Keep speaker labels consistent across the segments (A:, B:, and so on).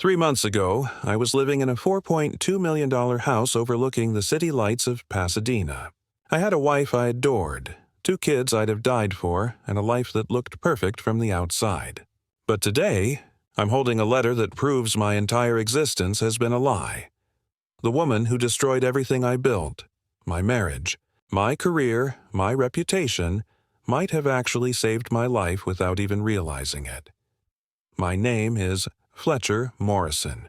A: 3 months ago, I was living in a $4.2 million house overlooking the city lights of Pasadena. I had a wife I adored, 2 kids I'd have died for, and a life that looked perfect from the outside. But today, I'm holding a letter that proves my entire existence has been a lie. The woman who destroyed everything I built, my marriage, my career, my reputation, might have actually saved my life without even realizing it. My name is Fletcher Morrison.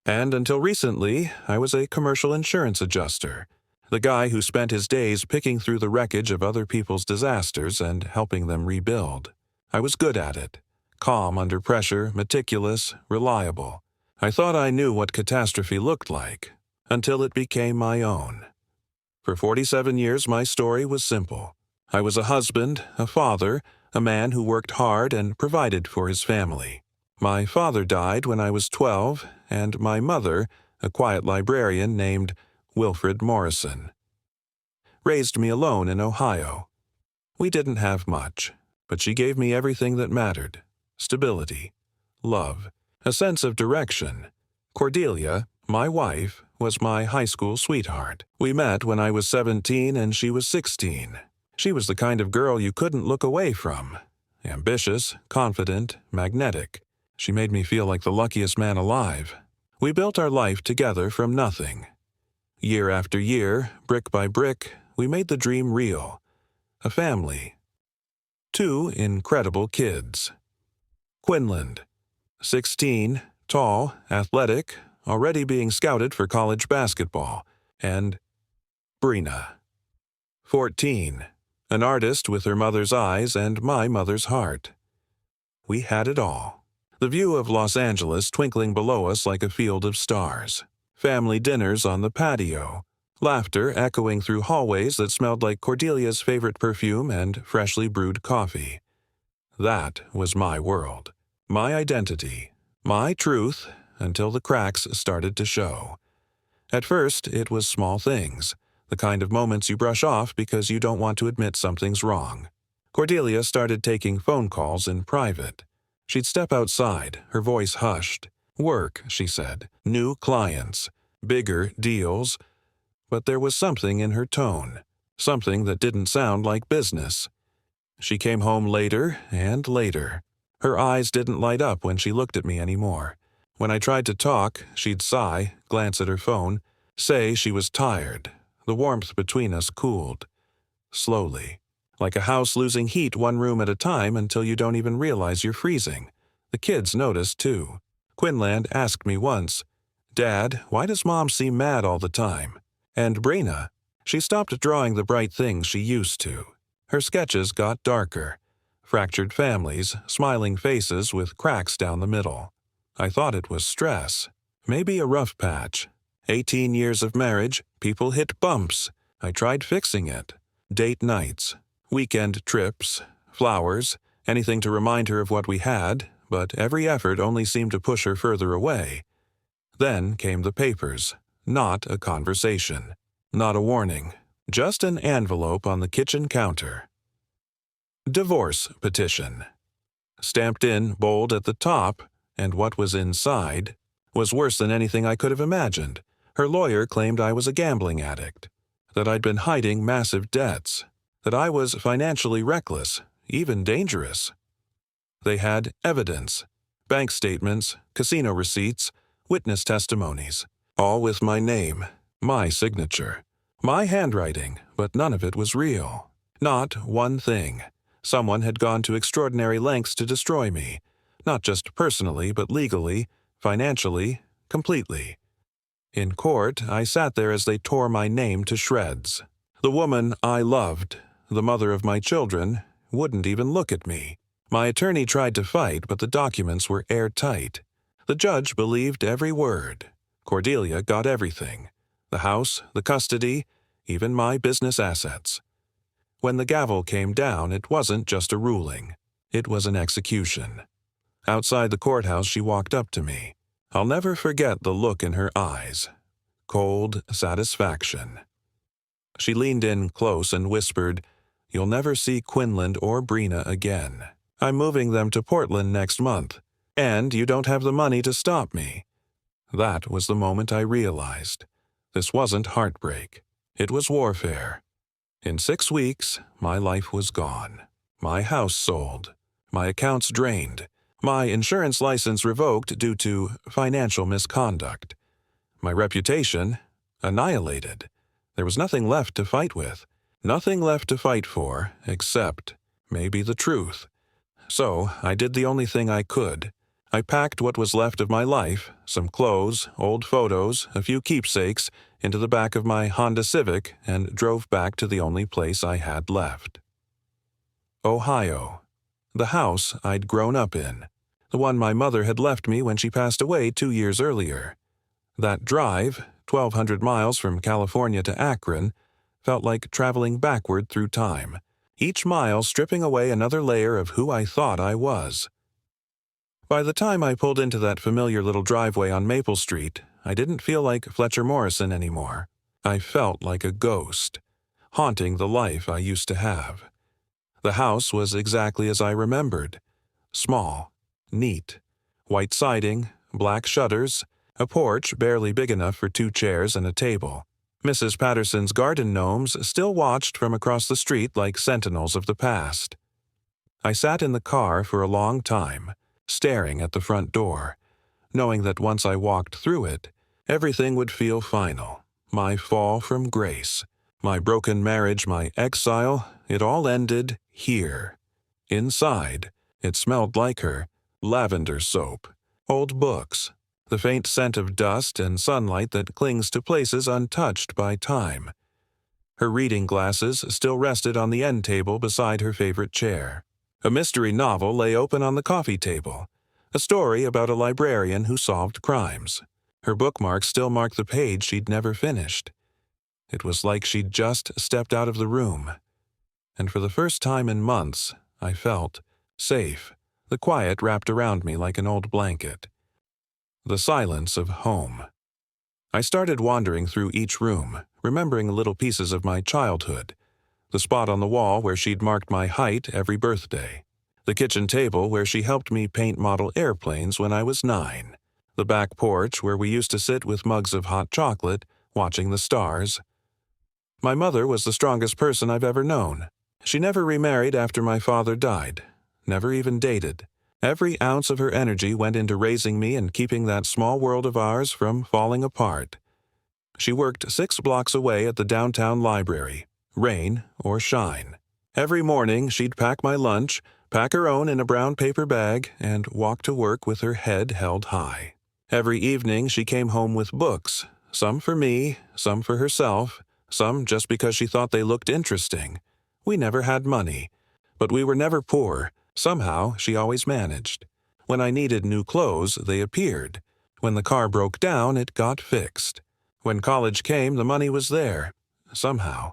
A: And until recently, I was a commercial insurance adjuster, the guy who spent his days picking through the wreckage of other people's disasters and helping them rebuild. I was good at it, calm under pressure, meticulous, reliable. I thought I knew what catastrophe looked like, until it became my own. For 47 years, my story was simple. I was a husband, a father, a man who worked hard and provided for his family. My father died when I was 12, and my mother, a quiet librarian named Wilfred Morrison, raised me alone in Ohio. We didn't have much, but she gave me everything that mattered: stability, love, a sense of direction. Cordelia, my wife, was my high school sweetheart. We met when I was 17 and she was 16. She was the kind of girl you couldn't look away from. Ambitious, confident, magnetic. She made me feel like the luckiest man alive. We built our life together from nothing. Year after year, brick by brick, we made the dream real. A family. 2 incredible kids. Quinlan, 16, tall, athletic, already being scouted for college basketball, and Brina, 14, an artist with her mother's eyes and my mother's heart. We had it all. The view of Los Angeles twinkling below us like a field of stars. Family dinners on the patio. Laughter echoing through hallways that smelled like Cordelia's favorite perfume and freshly brewed coffee. That was my world. My identity. My truth, until the cracks started to show. At first, it was small things, the kind of moments you brush off because you don't want to admit something's wrong. Cordelia started taking phone calls in private. She'd step outside, her voice hushed. Work, she said, new clients, bigger deals. But there was something in her tone, something that didn't sound like business. She came home later and later. Her eyes didn't light up when she looked at me anymore. When I tried to talk, she'd sigh, glance at her phone, say she was tired. The warmth between us cooled. Slowly. Like a house losing heat one room at a time until you don't even realize you're freezing. The kids noticed, too. Quinlan asked me once, "Dad, why does Mom seem mad all the time?" And Brina, she stopped drawing the bright things she used to. Her sketches got darker. Fractured families, smiling faces with cracks down the middle. I thought it was stress. Maybe a rough patch. 18 years of marriage, people hit bumps. I tried fixing it. Date nights, weekend trips, flowers, anything to remind her of what we had, but every effort only seemed to push her further away. Then came the papers. Not a conversation. Not a warning. Just an envelope on the kitchen counter. Divorce petition. Stamped in bold at the top, and what was inside was worse than anything I could have imagined. Her lawyer claimed I was a gambling addict, that I'd been hiding massive debts, that I was financially reckless, even dangerous. They had evidence, bank statements, casino receipts, witness testimonies, all with my name, my signature, my handwriting, but none of it was real. Not one thing. Someone had gone to extraordinary lengths to destroy me, not just personally, but legally, financially, completely. In court, I sat there as they tore my name to shreds. The woman I loved, the mother of my children, wouldn't even look at me. My attorney tried to fight, but the documents were airtight. The judge believed every word. Cordelia got everything. The house, the custody, even my business assets. When the gavel came down, it wasn't just a ruling. It was an execution. Outside the courthouse, she walked up to me. I'll never forget the look in her eyes. Cold satisfaction. She leaned in close and whispered, "You'll never see Quinlan or Brina again. I'm moving them to Portland next month. And you don't have the money to stop me. That was the moment I realized. This wasn't heartbreak. It was warfare. In 6 weeks, my life was gone. My house sold. My accounts drained. My insurance license revoked due to financial misconduct. My reputation annihilated. There was nothing left to fight with. Nothing left to fight for except maybe the truth. So I did the only thing I could. I packed what was left of my life, some clothes, old photos, a few keepsakes, into the back of my Honda Civic and drove back to the only place I had left. Ohio. The house I'd grown up in. The one my mother had left me when she passed away 2 years earlier. That drive, 1,200 miles from California to Akron, felt like traveling backward through time, each mile stripping away another layer of who I thought I was. By the time I pulled into that familiar little driveway on Maple Street, I didn't feel like Fletcher Morrison anymore. I felt like a ghost, haunting the life I used to have. The house was exactly as I remembered. Small, neat, white siding, black shutters, a porch barely big enough for 2 chairs and a table. Mrs. Patterson's garden gnomes still watched from across the street like sentinels of the past. I sat in the car for a long time, staring at the front door, knowing that once I walked through it, everything would feel final. My fall from grace, my broken marriage, my exile, it all ended here. Inside, it smelled like her, lavender soap, old books, the faint scent of dust and sunlight that clings to places untouched by time. Her reading glasses still rested on the end table beside her favorite chair. A mystery novel lay open on the coffee table, a story about a librarian who solved crimes. Her bookmark still marked the page she'd never finished. It was like she'd just stepped out of the room. And for the first time in months, I felt safe, the quiet wrapped around me like an old blanket. The silence of home. I started wandering through each room, remembering little pieces of my childhood. The spot on the wall where she'd marked my height every birthday. The kitchen table where she helped me paint model airplanes when I was 9. The back porch where we used to sit with mugs of hot chocolate, watching the stars. My mother was the strongest person I've ever known. She never remarried after my father died, never even dated. Every ounce of her energy went into raising me and keeping that small world of ours from falling apart. She worked 6 blocks away at the downtown library, rain or shine. Every morning she'd pack my lunch, pack her own in a brown paper bag, and walk to work with her head held high. Every evening she came home with books, some for me, some for herself, some just because she thought they looked interesting. We never had money, but we were never poor. Somehow, she always managed. When I needed new clothes, they appeared. When the car broke down, it got fixed. When college came, the money was there. Somehow.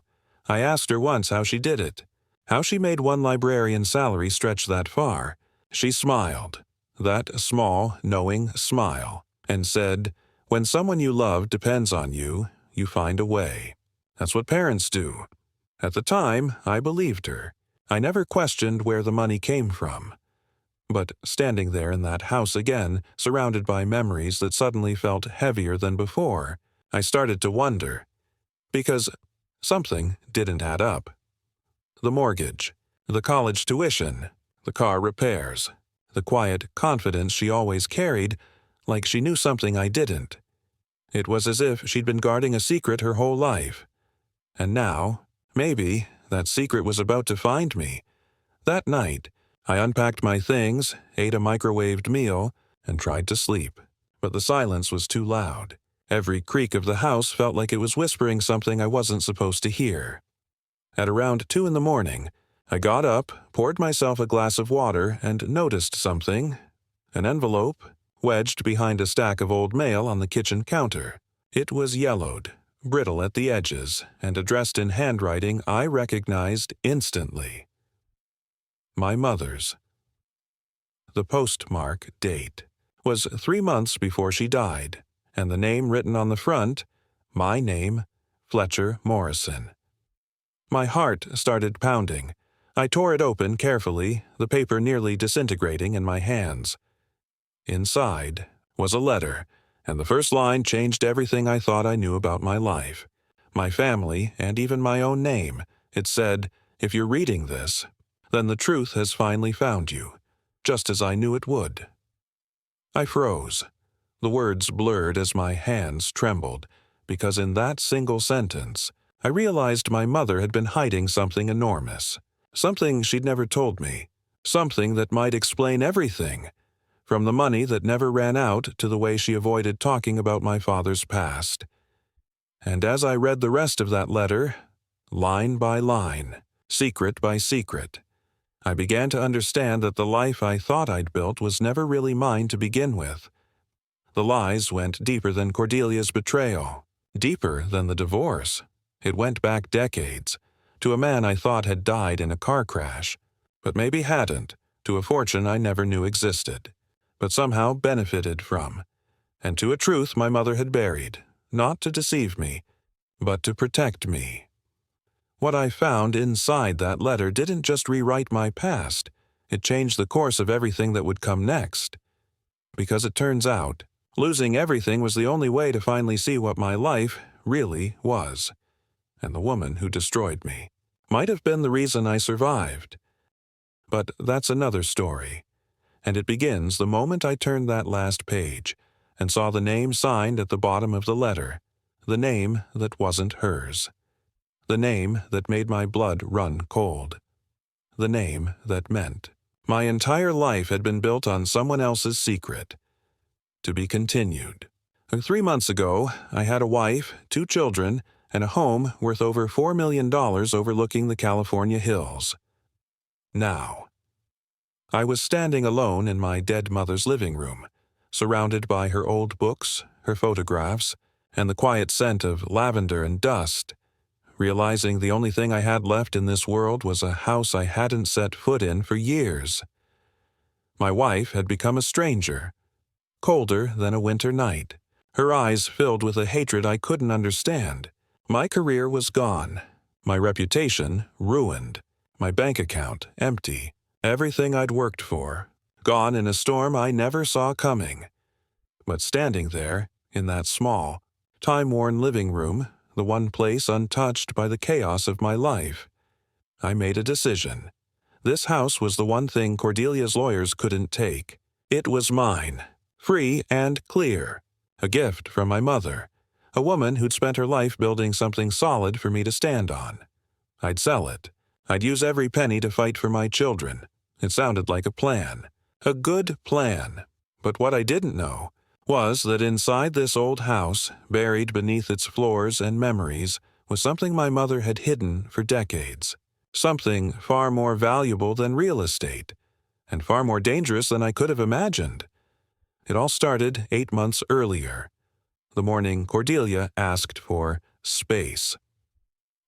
A: I asked her once how she did it, how she made one librarian's salary stretch that far. She smiled, that small, knowing smile, and said, "When someone you love depends on you, you find a way." That's what parents do. At the time, I believed her. I never questioned where the money came from. But standing there in that house again, surrounded by memories that suddenly felt heavier than before, I started to wonder. Because something didn't add up. The mortgage, the college tuition, the car repairs, the quiet confidence she always carried, like she knew something I didn't. It was as if she'd been guarding a secret her whole life. And now, maybe, that secret was about to find me. That night, I unpacked my things, ate a microwaved meal, and tried to sleep. But the silence was too loud. Every creak of the house felt like it was whispering something I wasn't supposed to hear. At around 2 a.m, I got up, poured myself a glass of water, and noticed something. An envelope, wedged behind a stack of old mail on the kitchen counter. It was yellowed, brittle at the edges, and addressed in handwriting I recognized instantly. My mother's. The postmark date was 3 months before she died, and the name written on the front, my name, Fletcher Morrison. My heart started pounding. I tore it open carefully, the paper nearly disintegrating in my hands. Inside was a letter, and the first line changed everything I thought I knew about my life, my family, and even my own name. It said, "If you're reading this, then the truth has finally found you, just as I knew it would." I froze. The words blurred as my hands trembled, because in that single sentence, I realized my mother had been hiding something enormous, something she'd never told me, something that might explain everything, from the money that never ran out to the way she avoided talking about my father's past. And as I read the rest of that letter, line by line, secret by secret, I began to understand that the life I thought I'd built was never really mine to begin with. The lies went deeper than Cordelia's betrayal, deeper than the divorce. It went back decades, to a man I thought had died in a car crash, but maybe hadn't, to a fortune I never knew existed, but somehow benefited from, and to a truth my mother had buried, not to deceive me, but to protect me. What I found inside that letter didn't just rewrite my past, it changed the course of everything that would come next. Because it turns out, losing everything was the only way to finally see what my life really was. And the woman who destroyed me might have been the reason I survived. But that's another story, and it begins the moment I turned that last page and saw the name signed at the bottom of the letter, the name that wasn't hers, the name that made my blood run cold, the name that meant my entire life had been built on someone else's secret. To be continued. 3 months ago, I had a wife, 2 children, and a home worth over $4 million overlooking the California hills. Now, I was standing alone in my dead mother's living room, surrounded by her old books, her photographs, and the quiet scent of lavender and dust, realizing the only thing I had left in this world was a house I hadn't set foot in for years. My wife had become a stranger, colder than a winter night, her eyes filled with a hatred I couldn't understand. My career was gone, my reputation ruined, my bank account empty, everything I'd worked for, gone in a storm I never saw coming. But standing there, in that small, time-worn living room, the one place untouched by the chaos of my life, I made a decision. This house was the one thing Cordelia's lawyers couldn't take. It was mine, free and clear, a gift from my mother, a woman who'd spent her life building something solid for me to stand on. I'd sell it. I'd use every penny to fight for my children. It sounded like a plan. A good plan. But what I didn't know was that inside this old house, buried beneath its floors and memories, was something my mother had hidden for decades. Something far more valuable than real estate, and far more dangerous than I could have imagined. It all started 8 months earlier, the morning Cordelia asked for space.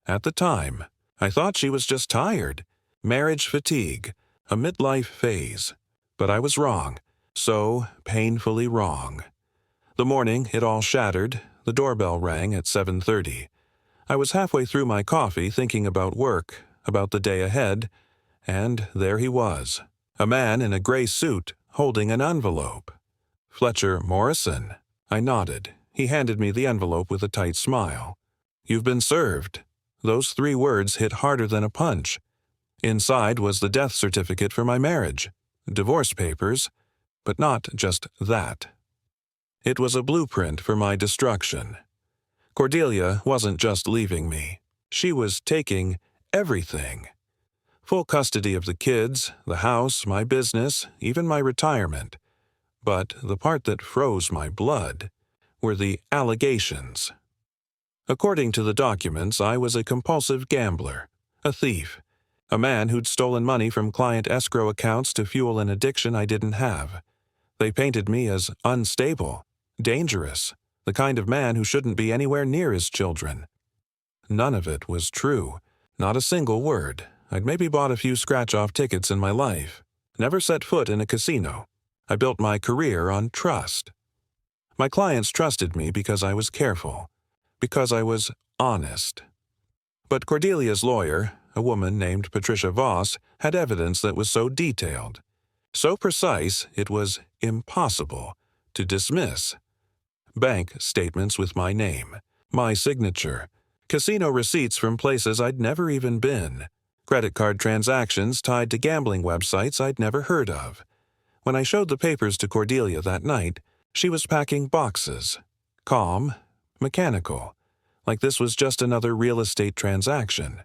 A: At the time, I thought she was just tired, marriage fatigue, a midlife phase. But I was wrong, so painfully wrong. The morning it all shattered, the doorbell rang at 7:30. I was halfway through my coffee thinking about work, about the day ahead, and there he was, a man in a gray suit holding an envelope. Fletcher Morrison. I nodded. He handed me the envelope with a tight smile. "You've been served." Those 3 words hit harder than a punch. Inside was the death certificate for my marriage, divorce papers, but not just that. It was a blueprint for my destruction. Cordelia wasn't just leaving me. She was taking everything. Full custody of the kids, the house, my business, even my retirement. But the part that froze my blood were the allegations. According to the documents, I was a compulsive gambler, a thief, a man who'd stolen money from client escrow accounts to fuel an addiction I didn't have. They painted me as unstable, dangerous, the kind of man who shouldn't be anywhere near his children. None of it was true, not a single word. I'd maybe bought a few scratch-off tickets in my life, never set foot in a casino. I built my career on trust. My clients trusted me because I was careful, because I was honest. But Cordelia's lawyer, a woman named Patricia Voss, had evidence that was so detailed. So precise it was impossible to dismiss. Bank statements with my name, my signature, casino receipts from places I'd never even been, credit card transactions tied to gambling websites I'd never heard of. When I showed the papers to Cordelia that night, she was packing boxes, calm, mechanical, like this was just another real estate transaction.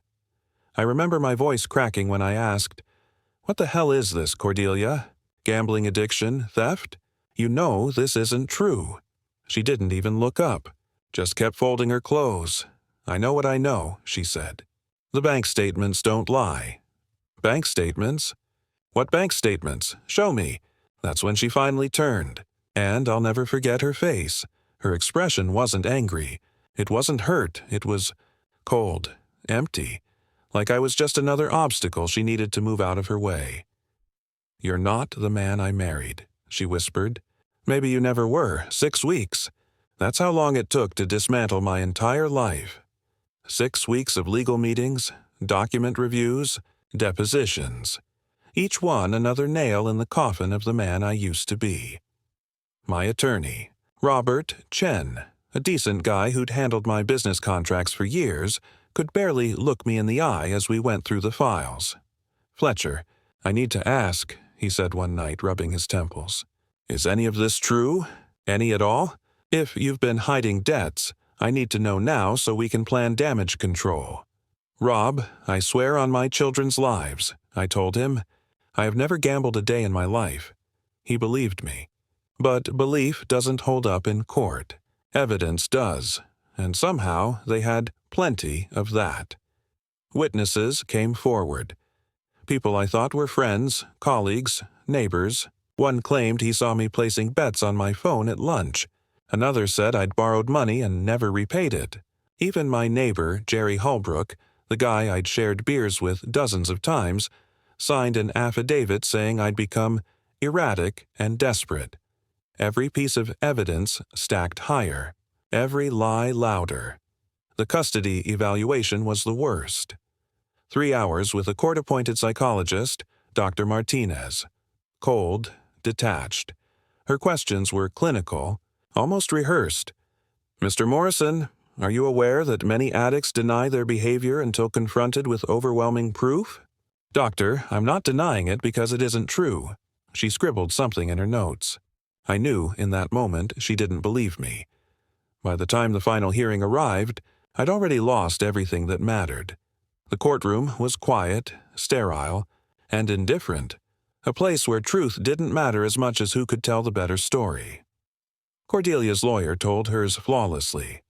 A: I remember my voice cracking when I asked, "What the hell is this, Cordelia? Gambling addiction? Theft? You know this isn't true." She didn't even look up, just kept folding her clothes. "I know what I know," she said. "The bank statements don't lie." "Bank statements? What bank statements? Show me." That's when she finally turned, and I'll never forget her face. Her expression wasn't angry. It wasn't hurt. It was cold, empty, like I was just another obstacle she needed to move out of her way. "You're not the man I married," she whispered. "Maybe you never were. 6 weeks. That's how long it took to dismantle my entire life. 6 weeks of legal meetings, document reviews, depositions. Each one another nail in the coffin of the man I used to be. My attorney, Robert Chen, a decent guy who'd handled my business contracts for years, could barely look me in the eye as we went through the files. "Fletcher, I need to ask," he said one night, rubbing his temples. "Is any of this true? Any at all? If you've been hiding debts, I need to know now so we can plan damage control." "Rob, I swear on my children's lives," I told him. "I have never gambled a day in my life." He believed me. But belief doesn't hold up in court. Evidence does, and somehow they had plenty of that. Witnesses came forward. People I thought were friends, colleagues, neighbors. One claimed he saw me placing bets on my phone at lunch. Another said I'd borrowed money and never repaid it. Even my neighbor, Jerry Holbrook, the guy I'd shared beers with dozens of times, signed an affidavit saying I'd become erratic and desperate. Every piece of evidence stacked higher, every lie louder. The custody evaluation was the worst. 3 hours with a court-appointed psychologist, Dr. Martinez. Cold, detached. Her questions were clinical, almost rehearsed. "Mr. Morrison, are you aware that many addicts deny their behavior until confronted with overwhelming proof?" "Doctor, I'm not denying it because it isn't true." She scribbled something in her notes. I knew in that moment she didn't believe me. By the time the final hearing arrived, I'd already lost everything that mattered. The courtroom was quiet, sterile, and indifferent, a place where truth didn't matter as much as who could tell the better story. Cordelia's lawyer told hers flawlessly.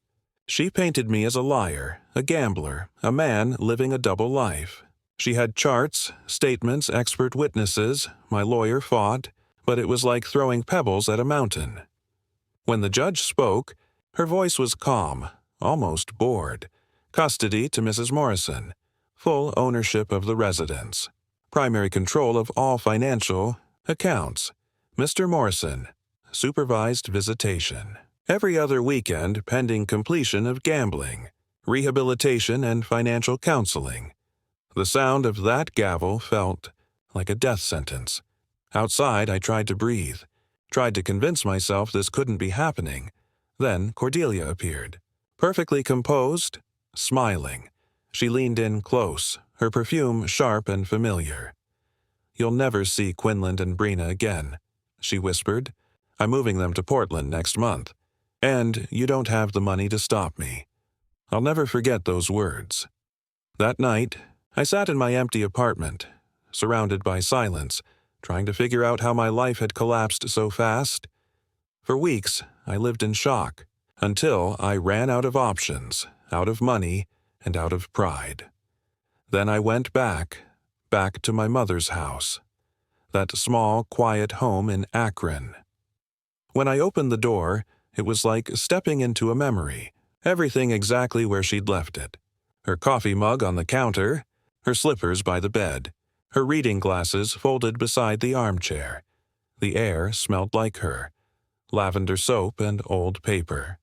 A: She painted me as a liar, a gambler, a man living a double life. She had charts, statements, expert witnesses. My lawyer fought, but it was like throwing pebbles at a mountain. When the judge spoke, her voice was calm, almost bored. Custody to Mrs. Morrison. Full ownership of the residence. Primary control of all financial accounts. Mr. Morrison. Supervised visitation. Every other weekend pending completion of gambling, rehabilitation, and financial counseling. The sound of that gavel felt like a death sentence. Outside, I tried to breathe, tried to convince myself this couldn't be happening. Then Cordelia appeared, perfectly composed, smiling. She leaned in close, her perfume sharp and familiar. "You'll never see Quinlan and Brina again," she whispered. "I'm moving them to Portland next month. And you don't have the money to stop me." I'll never forget those words. That night, I sat in my empty apartment, surrounded by silence, trying to figure out how my life had collapsed so fast. For weeks, I lived in shock, until I ran out of options, out of money, and out of pride. Then I went back to my mother's house, that small, quiet home in Akron. When I opened the door, it was like stepping into a memory, everything exactly where she'd left it. Her coffee mug on the counter, her slippers by the bed, her reading glasses folded beside the armchair. The air smelled like her, lavender soap and old paper.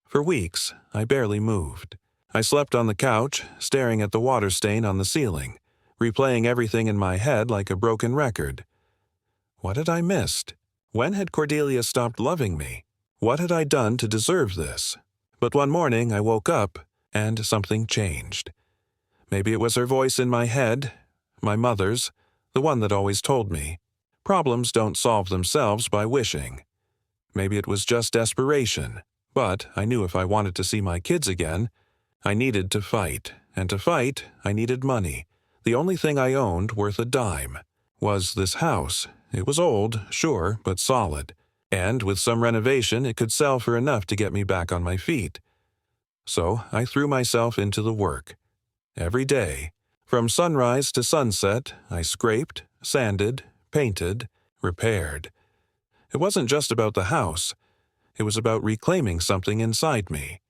A: For weeks, I barely moved. I slept on the couch, staring at the water stain on the ceiling, replaying everything in my head like a broken record. What had I missed? When had Cordelia stopped loving me? What had I done to deserve this? But one morning I woke up, and something changed. Maybe it was her voice in my head, my mother's, the one that always told me, problems don't solve themselves by wishing. Maybe it was just desperation, but I knew if I wanted to see my kids again, I needed to fight, and to fight, I needed money. The only thing I owned worth a dime was this house. It was old, sure, but solid, and with some renovation it could sell for enough to get me back on my feet. So I threw myself into the work. Every day, from sunrise to sunset, I scraped, sanded, painted, repaired. It wasn't just about the house. It was about reclaiming something inside me.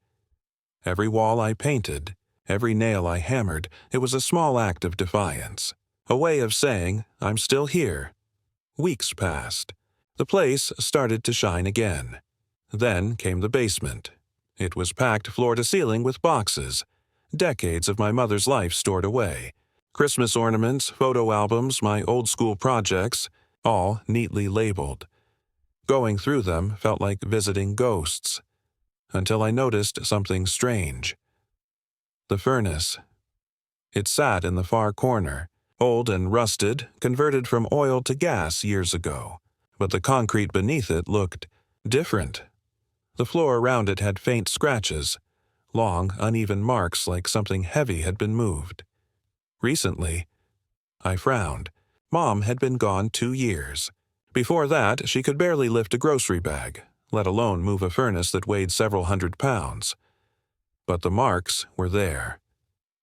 A: Every wall I painted, every nail I hammered, it was a small act of defiance, a way of saying, I'm still here. Weeks passed. The place started to shine again. Then came the basement. It was packed floor to ceiling with boxes, decades of my mother's life stored away. Christmas ornaments, photo albums, my old school projects, all neatly labeled. Going through them felt like visiting ghosts, until I noticed something strange. The furnace. It sat in the far corner, old and rusted, converted from oil to gas years ago, but the concrete beneath it looked different. The floor around it had faint scratches, long, uneven marks like something heavy had been moved. Recently, I frowned. Mom had been gone 2 years. Before that, she could barely lift a grocery bag, let alone move a furnace that weighed several hundred pounds. But the marks were there,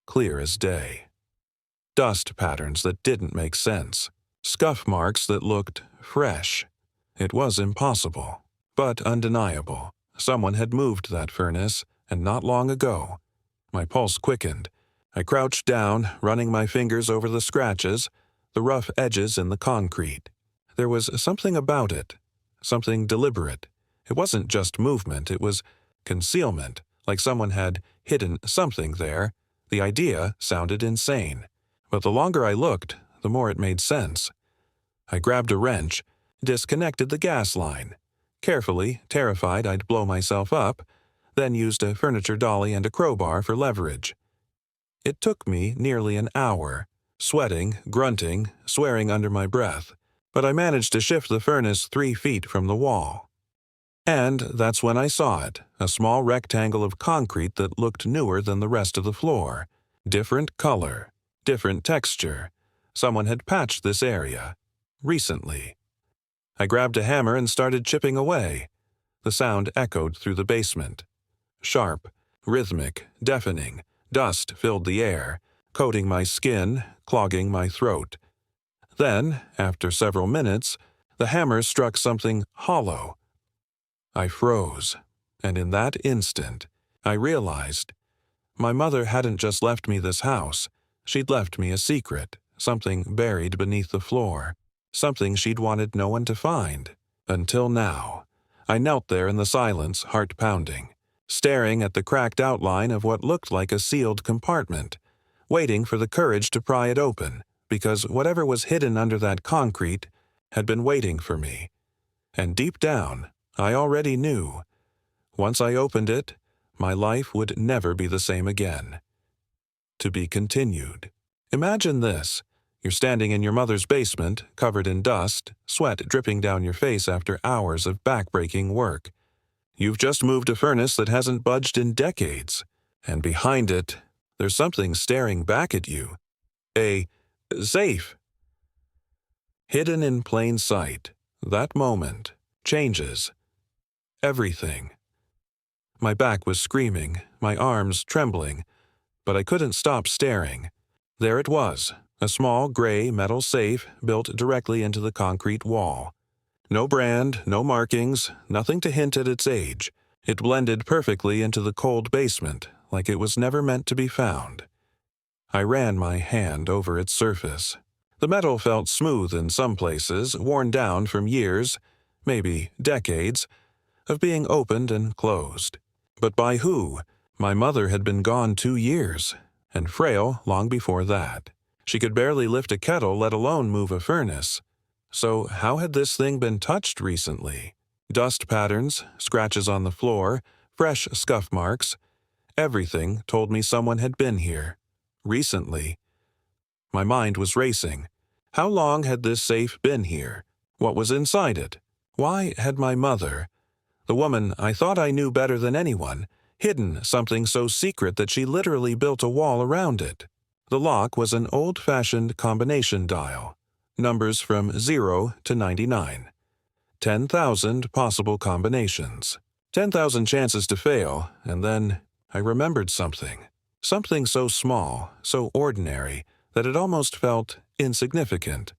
A: clear as day. Dust patterns that didn't make sense. Scuff marks that looked fresh. It was impossible, but undeniable. Someone had moved that furnace, and not long ago. My pulse quickened. I crouched down, running my fingers over the scratches, the rough edges in the concrete. There was something about it, something deliberate. It wasn't just movement, it was concealment, like someone had hidden something there. The idea sounded insane. But the longer I looked, the more it made sense. I grabbed a wrench, disconnected the gas line. Carefully, terrified I'd blow myself up, then used a furniture dolly and a crowbar for leverage. It took me nearly an hour, sweating, grunting, swearing under my breath, but I managed to shift the furnace 3 feet from the wall. And that's when I saw it, a small rectangle of concrete that looked newer than the rest of the floor. Different color, different texture. Someone had patched this area. Recently. I grabbed a hammer and started chipping away. The sound echoed through the basement. Sharp, rhythmic, deafening. Dust filled the air, coating my skin, clogging my throat. Then, after several minutes, the hammer struck something hollow. I froze, and in that instant, I realized my mother hadn't just left me this house. She'd left me a secret, something buried beneath the floor, something she'd wanted no one to find. Until now, I knelt there in the silence, heart pounding, staring at the cracked outline of what looked like a sealed compartment, waiting for the courage to pry it open, because whatever was hidden under that concrete had been waiting for me. And deep down, I already knew. Once I opened it, my life would never be the same again. To be continued. Imagine this. You're standing in your mother's basement, covered in dust, sweat dripping down your face after hours of back-breaking work. You've just moved a furnace that hasn't budged in decades, and behind it, there's something staring back at you. A safe. Hidden in plain sight, that moment changes everything. My back was screaming, my arms trembling, but I couldn't stop staring. There it was, a small gray metal safe built directly into the concrete wall. No brand, no markings, nothing to hint at its age. It blended perfectly into the cold basement, like it was never meant to be found. I ran my hand over its surface. The metal felt smooth in some places, worn down from years, maybe decades, of being opened and closed. But by who? My mother had been gone 2 years, and frail long before that. She could barely lift a kettle, let alone move a furnace. So how had this thing been touched recently? Dust patterns, scratches on the floor, fresh scuff marks. Everything told me someone had been here. Recently. My mind was racing. How long had this safe been here? What was inside it? Why had my mother, the woman I thought I knew better than anyone, hidden something so secret that she literally built a wall around it? The lock was an old-fashioned combination dial. Numbers from 0 to 99. 10,000 possible combinations. 10,000 chances to fail, and then I remembered something. Something so small, so ordinary, that it almost felt insignificant.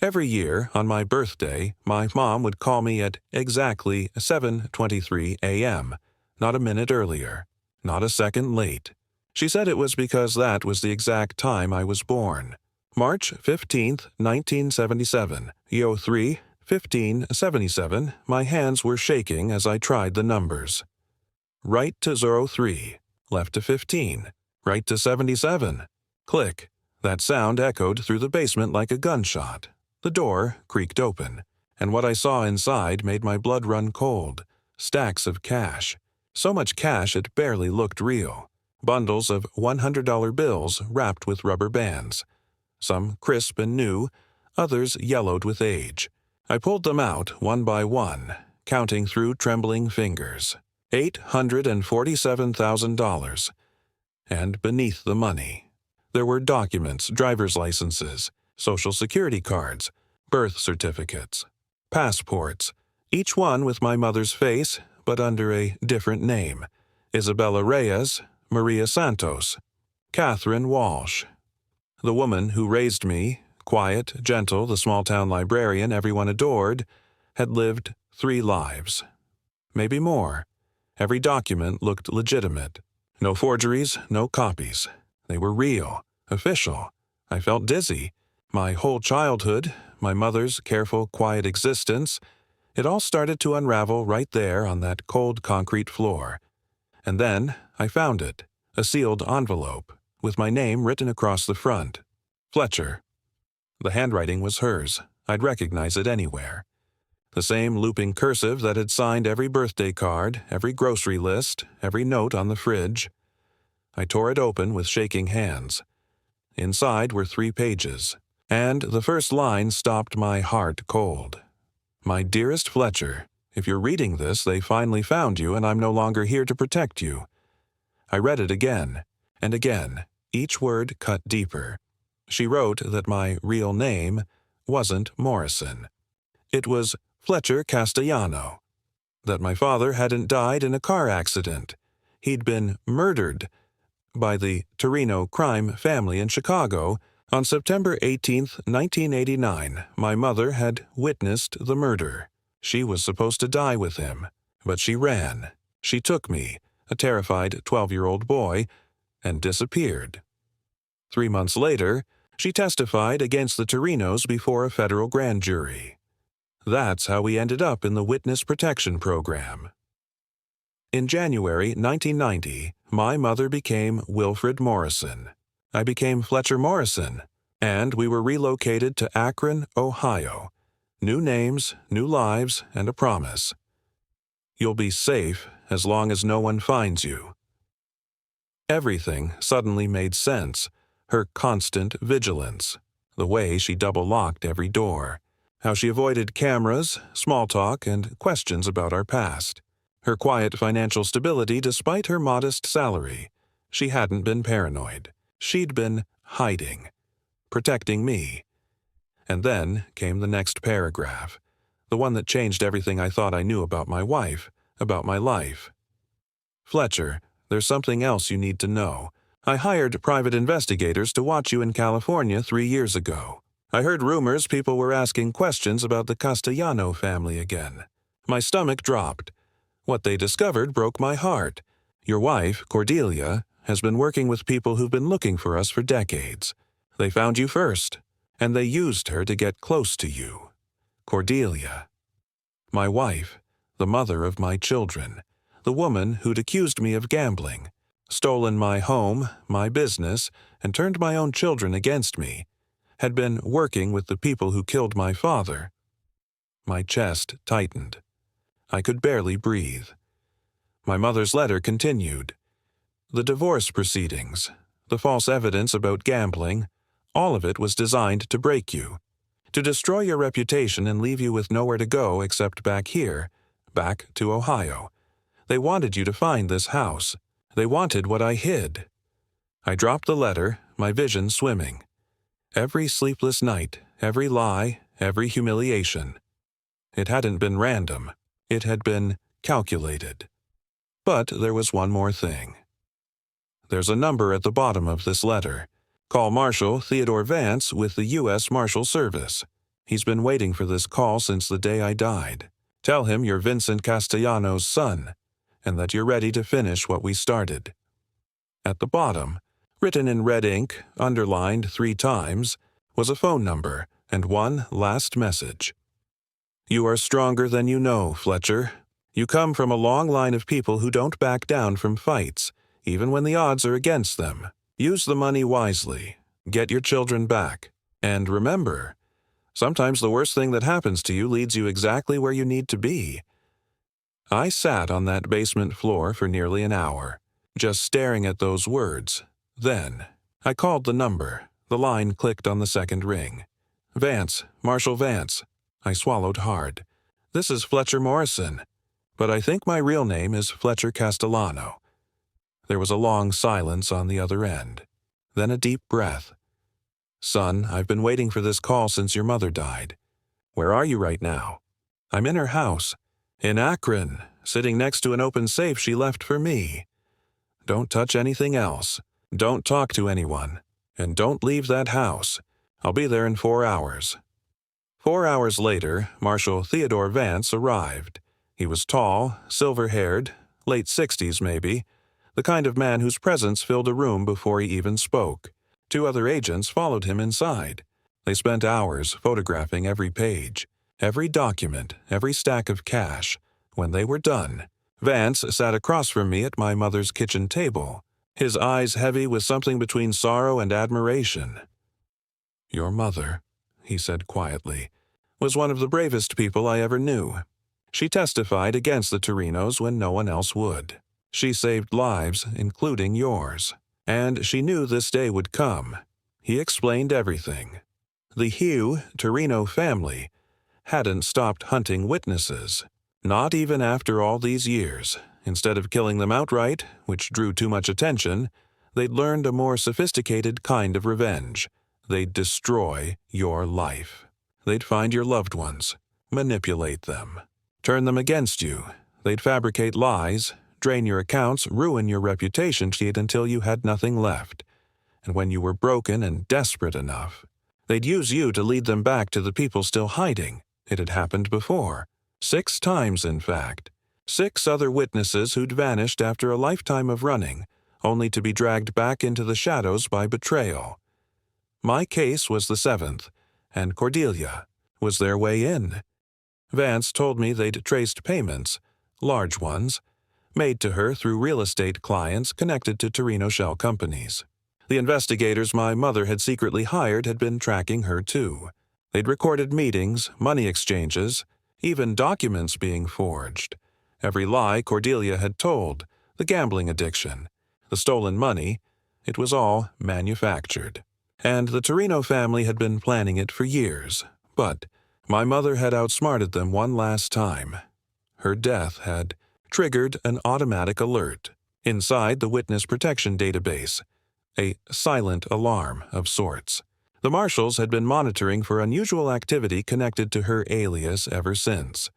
A: Every year, on my birthday, my mom would call me at exactly 7:23 a.m., not a minute earlier, not a second late. She said it was because that was the exact time I was born. March 15th, 1977, Yo 3, 1577, my hands were shaking as I tried the numbers. Right to 03, left to 15, right to 77. Click. That sound echoed through the basement like a gunshot. The door creaked open, and what I saw inside made my blood run cold. Stacks of cash. So much cash it barely looked real. Bundles of $100 bills wrapped with rubber bands. Some crisp and new, others yellowed with age. I pulled them out one by one, counting through trembling fingers. $847,000. And beneath the money, there were documents, driver's licenses, social security cards, birth certificates, passports, each one with my mother's face, but under a different name. Isabella Reyes, Maria Santos, Catherine Walsh. The woman who raised me, quiet, gentle, the small-town librarian everyone adored, had lived 3 lives. Maybe more. Every document looked legitimate. No forgeries, no copies. They were real, official. I felt dizzy. My whole childhood, my mother's careful, quiet existence, it all started to unravel right there on that cold concrete floor. And then I found it, a sealed envelope, with my name written across the front. Fletcher. The handwriting was hers. I'd recognize it anywhere. The same looping cursive that had signed every birthday card, every grocery list, every note on the fridge. I tore it open with shaking hands. Inside were 3 pages, and the first line stopped my heart cold. My dearest Fletcher, if you're reading this, they finally found you and I'm no longer here to protect you. I read it again, and again, each word cut deeper. She wrote that my real name wasn't Morrison. It was Fletcher Castellano. That my father hadn't died in a car accident. He'd been murdered by the Torino crime family in Chicago. On September 18, 1989, my mother had witnessed the murder. She was supposed to die with him, but she ran. She took me, a terrified 12-year-old boy, and disappeared. 3 months later, she testified against the Torinos before a federal grand jury. That's how we ended up in the Witness Protection Program. In January 1990, my mother became Wilfred Morrison. I became Fletcher Morrison, and we were relocated to Akron, Ohio. New names, new lives, and a promise. You'll be safe as long as no one finds you. Everything suddenly made sense. Her constant vigilance, the way she double-locked every door, how she avoided cameras, small talk, and questions about our past. Her quiet financial stability despite her modest salary. She hadn't been paranoid. She'd been hiding, protecting me. And then came the next paragraph, the one that changed everything I thought I knew about my wife, about my life. Fletcher, there's something else you need to know. I hired private investigators to watch you in California 3 years ago. I heard rumors people were asking questions about the Castellano family again. My stomach dropped. What they discovered broke my heart. Your wife, Cordelia, has been working with people who've been looking for us for decades. They found you first, and they used her to get close to you. Cordelia. My wife, the mother of my children, the woman who'd accused me of gambling, stolen my home, my business, and turned my own children against me, had been working with the people who killed my father. My chest tightened. I could barely breathe. My mother's letter continued. The divorce proceedings, the false evidence about gambling, all of it was designed to break you, to destroy your reputation and leave you with nowhere to go except back here, back to Ohio. They wanted you to find this house. They wanted what I hid. I dropped the letter, my vision swimming. Every sleepless night, every lie, every humiliation. It hadn't been random. It had been calculated. But there was one more thing. There's a number at the bottom of this letter. Call Marshal Theodore Vance with the U.S. Marshal Service. He's been waiting for this call since the day I died. Tell him you're Vincent Castellanos' son, and that you're ready to finish what we started. At the bottom, written in red ink, underlined 3 times, was a phone number and one last message. You are stronger than you know, Fletcher. You come from a long line of people who don't back down from fights, even when the odds are against them. Use the money wisely. Get your children back. And remember, sometimes the worst thing that happens to you leads you exactly where you need to be. I sat on that basement floor for nearly an hour, just staring at those words. Then, I called the number. The line clicked on the second ring. Vance, Marshal Vance. I swallowed hard. This is Fletcher Morrison, but I think my real name is Fletcher Castellano. There was a long silence on the other end, then a deep breath. Son, I've been waiting for this call since your mother died. Where are you right now? I'm in her house, in Akron, sitting next to an open safe she left for me. Don't touch anything else. Don't talk to anyone. And don't leave that house. I'll be there in 4 hours. 4 hours later, Marshal Theodore Vance arrived. He was tall, silver-haired, late 60s maybe, the kind of man whose presence filled a room before he even spoke. 2 other agents followed him inside. They spent hours photographing every page, every document, every stack of cash. When they were done, Vance sat across from me at my mother's kitchen table, his eyes heavy with something between sorrow and admiration. Your mother, he said quietly, was one of the bravest people I ever knew. She testified against the Torinos when no one else would. She saved lives, including yours. And she knew this day would come. He explained everything. The Hugh Torino family hadn't stopped hunting witnesses, not even after all these years. Instead of killing them outright, which drew too much attention, they'd learned a more sophisticated kind of revenge. They'd destroy your life. They'd find your loved ones, manipulate them, turn them against you. They'd fabricate lies, drain your accounts, ruin your reputation sheet until you had nothing left. And when you were broken and desperate enough, they'd use you to lead them back to the people still hiding. It had happened before. 6 times, in fact. 6 other witnesses who'd vanished after a lifetime of running, only to be dragged back into the shadows by betrayal. My case was the 7th, and Cordelia was their way in. Vance told me they'd traced payments, large ones, made to her through real estate clients connected to Torino shell companies. The investigators my mother had secretly hired had been tracking her too. They'd recorded meetings, money exchanges, even documents being forged. Every lie Cordelia had told, the gambling addiction, the stolen money, it was all manufactured. And the Torino family had been planning it for years, but my mother had outsmarted them one last time. Her death had triggered an automatic alert inside the witness protection database, a silent alarm of sorts. The marshals had been monitoring for unusual activity connected to her alias ever since.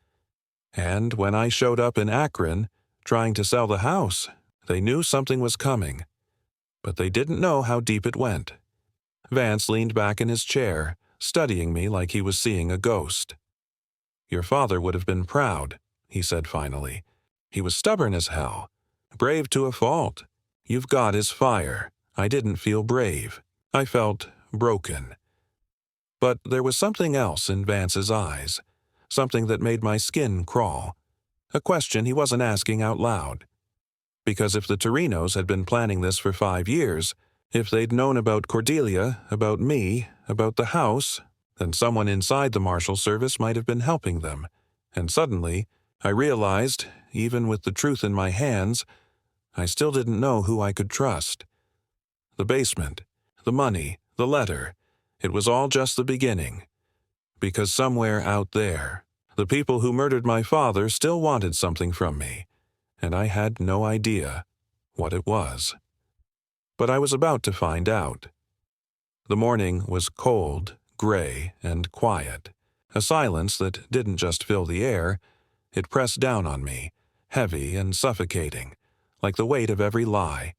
A: And when I showed up in Akron, trying to sell the house, they knew something was coming. But they didn't know how deep it went. Vance leaned back in his chair, studying me like he was seeing a ghost. Your father would have been proud, he said finally. He was stubborn as hell, brave to a fault. You've got his fire. I didn't feel brave. I felt broken. But there was something else in Vance's eyes, something that made my skin crawl, a question he wasn't asking out loud. Because if the Torinos had been planning this for 5 years, If they'd known about Cordelia, about me, about the house, then someone inside the Marshal Service might have been helping them. And suddenly, I realized, even with the truth in my hands, I still didn't know who I could trust. The basement, the money, the letter, it was all just the beginning. Because somewhere out there, the people who murdered my father still wanted something from me, and I had no idea what it was. But I was about to find out. The morning was cold, gray, and quiet, a silence that didn't just fill the air, it pressed down on me, heavy and suffocating, like the weight of every lie,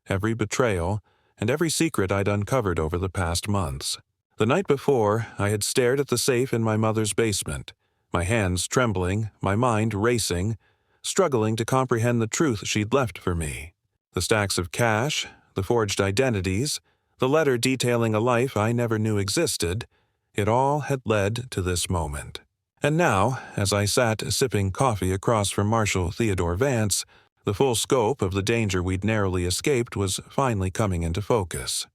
A: every betrayal, and every secret I'd uncovered over the past months. The night before, I had stared at the safe in my mother's basement, my hands trembling, my mind racing, struggling to comprehend the truth she'd left for me. The stacks of cash, the forged identities, the letter detailing a life I never knew existed, it all had led to this moment. And now, as I sat sipping coffee across from Marshal Theodore Vance, the full scope of the danger we'd narrowly escaped was finally coming into focus.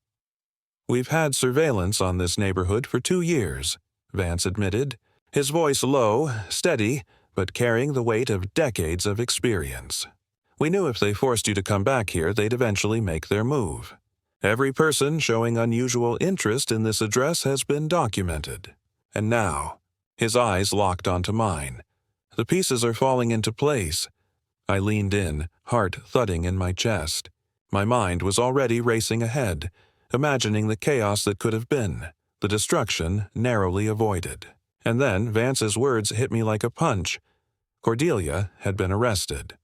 A: "We've had surveillance on this neighborhood for 2 years," Vance admitted, his voice low, steady, but carrying the weight of decades of experience. "We knew if they forced you to come back here, they'd eventually make their move. Every person showing unusual interest in this address has been documented. And now," his eyes locked onto mine, "the pieces are falling into place." I leaned in, heart thudding in my chest. My mind was already racing ahead, imagining the chaos that could have been, the destruction narrowly avoided. And then Vance's words hit me like a punch. Cordelia had been arrested.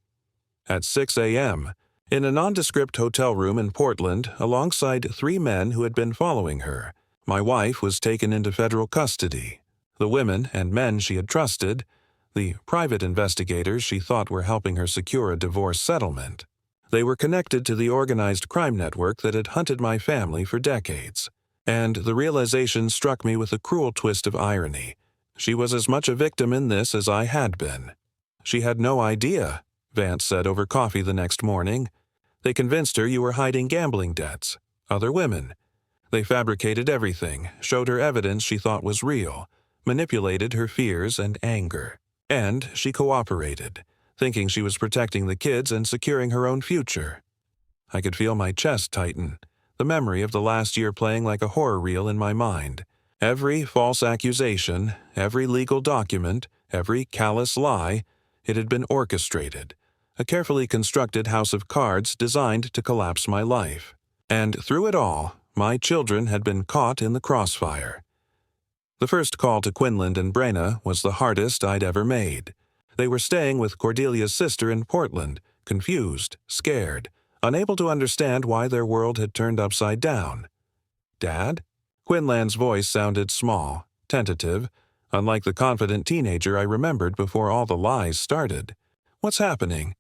A: At 6 a.m., in a nondescript hotel room in Portland, alongside 3 men who had been following her, my wife was taken into federal custody. The women and men she had trusted, the private investigators she thought were helping her secure a divorce settlement, they were connected to the organized crime network that had hunted my family for decades. And the realization struck me with a cruel twist of irony. She was as much a victim in this as I had been. "She had no idea," Vance said over coffee the next morning. "They convinced her you were hiding gambling debts. Other women. They fabricated everything, showed her evidence she thought was real, manipulated her fears and anger. And she cooperated, thinking she was protecting the kids and securing her own future." I could feel my chest tighten, the memory of the last year playing like a horror reel in my mind. Every false accusation, every legal document, every callous lie, it had been orchestrated, a carefully constructed house of cards designed to collapse my life. And through it all, my children had been caught in the crossfire. The first call to Quinlan and Brenna was the hardest I'd ever made. They were staying with Cordelia's sister in Portland, confused, scared, unable to understand why their world had turned upside down. "Dad?" Quinlan's voice sounded small, tentative, unlike the confident teenager I remembered before all the lies started. "What's happening?"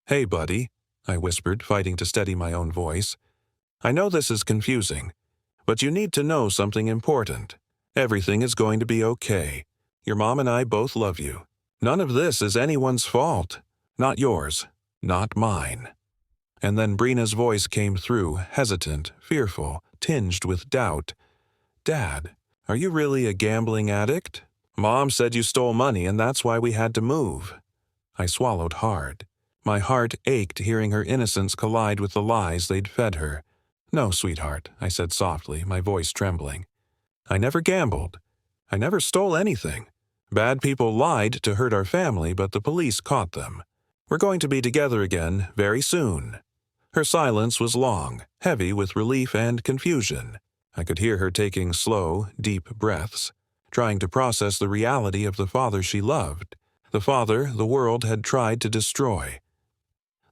A: "Hey, buddy," I whispered, fighting to steady my own voice. "I know this is confusing, but you need to know something important. Everything is going to be okay. Your mom and I both love you. None of this is anyone's fault. Not yours. Not mine." And then Brenna's voice came through, hesitant, fearful, tinged with doubt. "Dad, are you really a gambling addict? Mom said you stole money and that's why we had to move." I swallowed hard. My heart ached hearing her innocence collide with the lies they'd fed her. "No, sweetheart," I said softly, my voice trembling. "I never gambled. I never stole anything. Bad people lied to hurt our family, but the police caught them. We're going to be together again very soon." Her silence was long, heavy with relief and confusion. I could hear her taking slow, deep breaths, trying to process the reality of the father she loved, the father the world had tried to destroy.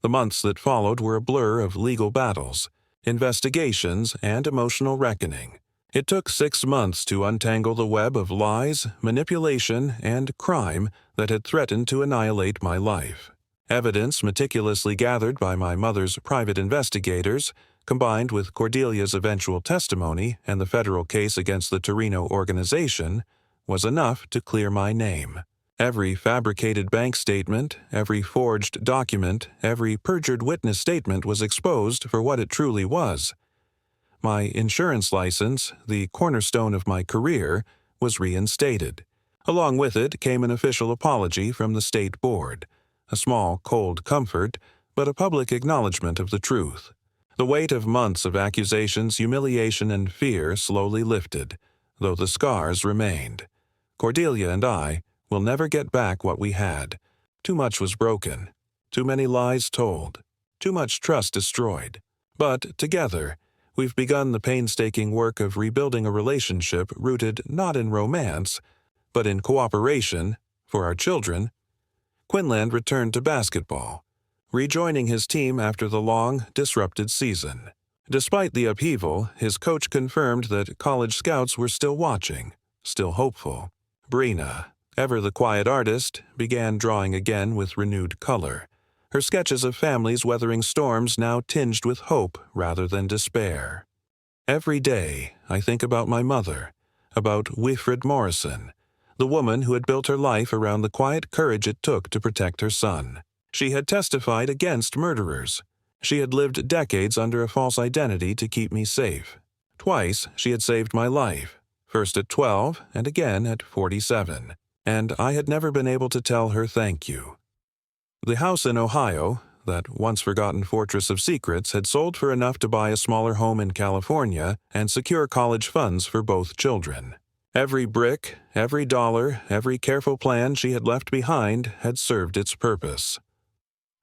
A: The months that followed were a blur of legal battles, investigations, and emotional reckoning. It took 6 months to untangle the web of lies, manipulation, and crime that had threatened to annihilate my life. Evidence meticulously gathered by my mother's private investigators, combined with Cordelia's eventual testimony and the federal case against the Torino organization, was enough to clear my name. Every fabricated bank statement, every forged document, every perjured witness statement was exposed for what it truly was: My insurance license, the cornerstone of my career, was reinstated. Along with it came an official apology from the state board, a small, cold comfort, but a public acknowledgement of the truth. The weight of months of accusations, humiliation, and fear slowly lifted, though the scars remained. Cordelia and I will never get back what we had. Too much was broken, too many lies told, too much trust destroyed. But together, we've begun the painstaking work of rebuilding a relationship rooted not in romance, but in cooperation for our children. Quinlan returned to basketball, rejoining his team after the long, disrupted season. Despite the upheaval, his coach confirmed that college scouts were still watching, still hopeful. Brina, ever the quiet artist, began drawing again with renewed color, her sketches of families weathering storms now tinged with hope rather than despair. Every day, I think about my mother, about Wilfred Morrison, the woman who had built her life around the quiet courage it took to protect her son. She had testified against murderers. She had lived decades under a false identity to keep me safe. Twice she had saved my life, first at 12 and again at 47, and I had never been able to tell her thank you. The house in Ohio, that once-forgotten fortress of secrets, had sold for enough to buy a smaller home in California and secure college funds for both children. Every brick, every dollar, every careful plan she had left behind had served its purpose.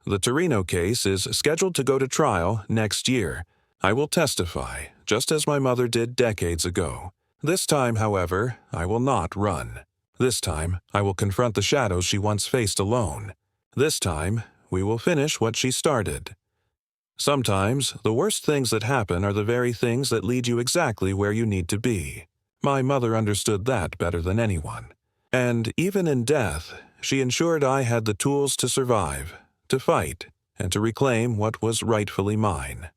A: The Torino case is scheduled to go to trial next year. I will testify, just as my mother did decades ago. This time, however, I will not run. This time, I will confront the shadows she once faced alone. This time, we will finish what she started. Sometimes, the worst things that happen are the very things that lead you exactly where you need to be. My mother understood that better than anyone. And even in death, she ensured I had the tools to survive, to fight, and to reclaim what was rightfully mine.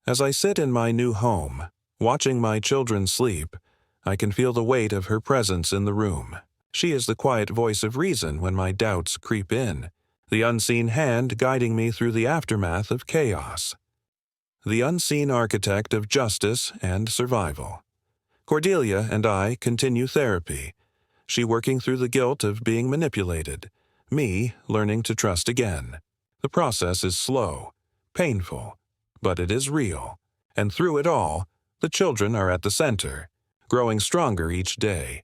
A: As I sit in my new home, watching my children sleep, I can feel the weight of her presence in the room. She is the quiet voice of reason when my doubts creep in, the unseen hand guiding me through the aftermath of chaos. The unseen architect of justice and survival. Cordelia and I continue therapy, she working through the guilt of being manipulated, me learning to trust again. The process is slow, painful, but it is real, and through it all, the children are at the center, growing stronger each day.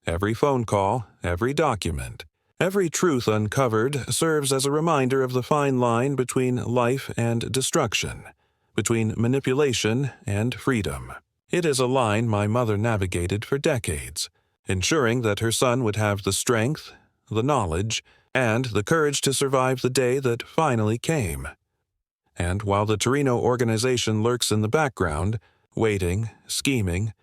A: Every phone call, every document, every truth uncovered serves as a reminder of the fine line between life and destruction, between manipulation and freedom. It is a line my mother navigated for decades, ensuring that her son would have the strength, the knowledge, and the courage to survive the day that finally came. And while the Torino organization lurks in the background, waiting, scheming,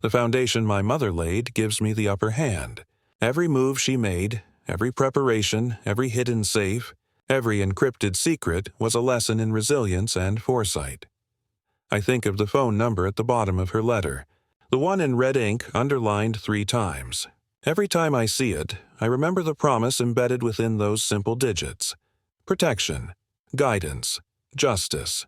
A: the foundation my mother laid gives me the upper hand. Every move she made, every preparation, every hidden safe, every encrypted secret was a lesson in resilience and foresight. I think of the phone number at the bottom of her letter, the one in red ink underlined 3 times. Every time I see it, I remember the promise embedded within those simple digits: protection, guidance, justice,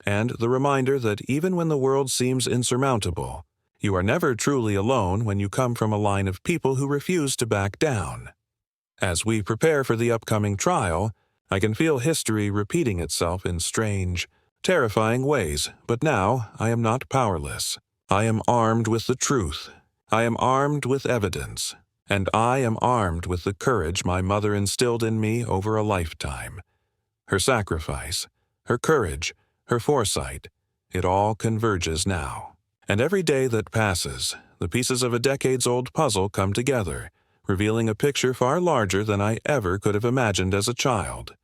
A: and the reminder that even when the world seems insurmountable, you are never truly alone when you come from a line of people who refuse to back down. As we prepare for the upcoming trial, I can feel history repeating itself in strange, terrifying ways, but now I am not powerless. I am armed with the truth. I am armed with evidence. And I am armed with the courage my mother instilled in me over a lifetime. Her sacrifice, her courage, her foresight, it all converges now. And every day that passes, the pieces of a decades-old puzzle come together, revealing a picture far larger than I ever could have imagined as a child.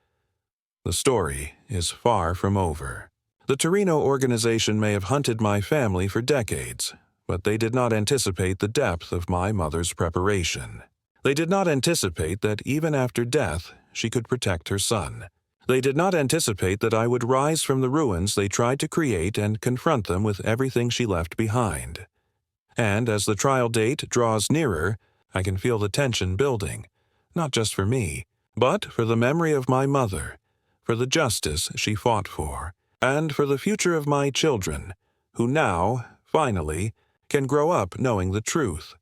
A: The story is far from over. The Torino organization may have hunted my family for decades, but they did not anticipate the depth of my mother's preparation. They did not anticipate that even after death, she could protect her son. They did not anticipate that I would rise from the ruins they tried to create and confront them with everything she left behind. And as the trial date draws nearer, I can feel the tension building, not just for me, but for the memory of my mother, for the justice she fought for, and for the future of my children, who now, finally, can grow up knowing the truth.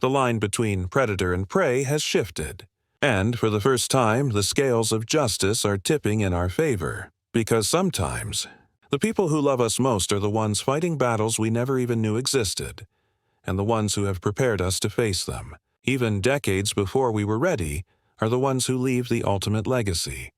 A: The line between predator and prey has shifted, and for the first time the scales of justice are tipping in our favor, because sometimes the people who love us most are the ones fighting battles we never even knew existed, and the ones who have prepared us to face them, even decades before we were ready, are the ones who leave the ultimate legacy.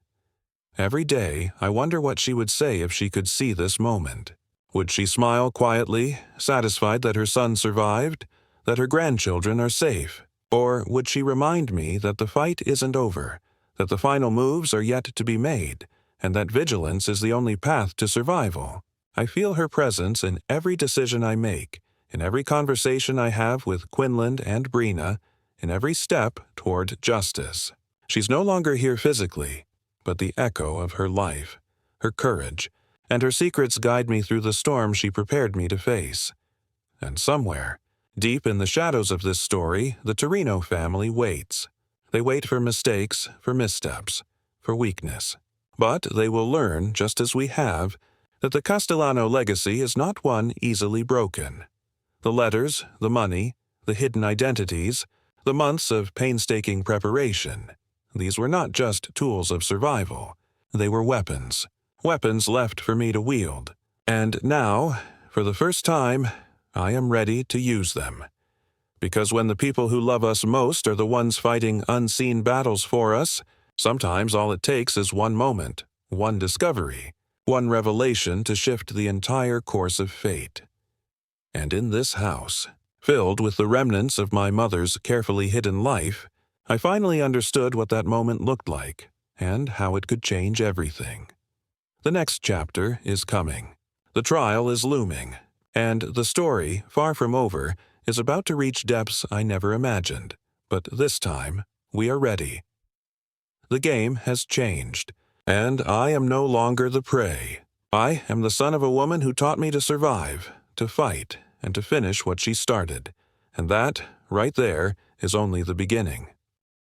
A: Every day, I wonder what she would say if she could see this moment. Would she smile quietly, satisfied that her son survived, that her grandchildren are safe? Or would she remind me that the fight isn't over, that the final moves are yet to be made, and that vigilance is the only path to survival? I feel her presence in every decision I make, in every conversation I have with Quinlan and Brina, in every step toward justice. She's no longer here physically, but the echo of her life, her courage, and her secrets guide me through the storm she prepared me to face. And somewhere, deep in the shadows of this story, the Torino family waits. They wait for mistakes, for missteps, for weakness. But they will learn, just as we have, that the Castellano legacy is not one easily broken. The letters, the money, the hidden identities, the months of painstaking preparation, these were not just tools of survival. They were weapons. Weapons left for me to wield. And now, for the first time, I am ready to use them. Because when the people who love us most are the ones fighting unseen battles for us, sometimes all it takes is one moment, one discovery, one revelation to shift the entire course of fate. And in this house, filled with the remnants of my mother's carefully hidden life, I finally understood what that moment looked like and how it could change everything. The next chapter is coming. The trial is looming, and the story, far from over, is about to reach depths I never imagined. But this time, we are ready. The game has changed, and I am no longer the prey. I am the son of a woman who taught me to survive, to fight, and to finish what she started. And that, right there, is only the beginning.